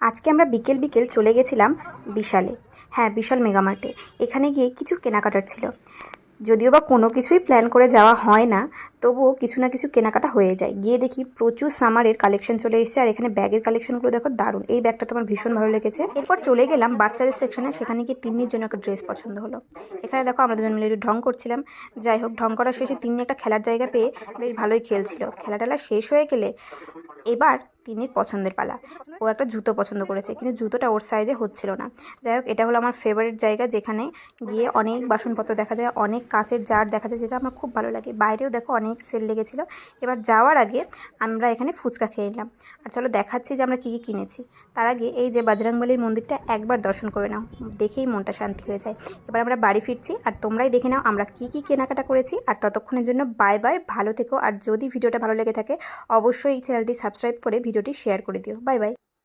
আজকে আমরা বিকেল বিকেল চলে গেছিলাম বিশালে। হ্যাঁ, বিশাল মেগামার্টে। এখানে গিয়ে কিছু কেনাকাটার ছিল। যদিও বা কোনো কিছুই প্ল্যান করে যাওয়া হয় না, তবুও কিছু না কিছু কেনাকাটা হয়ে যায়। গিয়ে দেখি প্রচুর সামারের কালেকশন চলে এসেছে, আর এখানে ব্যাগের কালেকশনগুলো দেখো দারুণ। এই ব্যাগটা তোমার ভীষণ ভালো লেগেছে। এরপর চলে গেলাম বাচ্চাদের সেকশনে, সেখানে গিয়ে তিন্নির জন্য একটা ড্রেস পছন্দ হলো। এখানে দেখো আমরা দুজন মিলে একটু ঢং করছিলাম। যাই হোক, ঢং করার শেষে তিন্নি একটা খেলার জায়গা পেয়ে বেশ ভালোই খেলছিল। খেলাটা শেষ হয়ে গেলে এবার তিন্নির পছন্দের পালা। ও একটা জুতো পছন্দ করেছে, কিন্তু জুতোটা ওর সাইজে হচ্ছিল না। যাই হোক, এটা হলো আমার ফেভারিট জায়গা, যেখানে গিয়ে অনেক বাসনপত্র দেখা যায়, অনেক কাচের জার দেখা যায়, যেটা আমার খুব ভালো লাগে। বাইরেও দেখো অনেক সেল লেগেছিলো। এবার যাওয়ার আগে আমরা এখানে ফুচকা খেয়ে নিলাম। আর চলো দেখাচ্ছি যে আমরা কী কী কিনেছি। তার আগে এই যে বজরংবলীর মন্দিরটা একবার দর্শন করে নাও, দেখেই মনটা শান্তি হয়ে যায়। এবার আমরা বাড়ি ফিরছি, আর তোমরাই দেখে নাও আমরা কী কী কেনাকাটা করেছি। আর ততক্ষণের জন্য বাই বাই, ভালো থেকো। আর যদি ভিডিওটা ভালো লেগে থাকে অবশ্যই এই চ্যানেলটি সাবস্ক্রাইব করে ভিডিওটি শেয়ার করে দিও। Bye bye.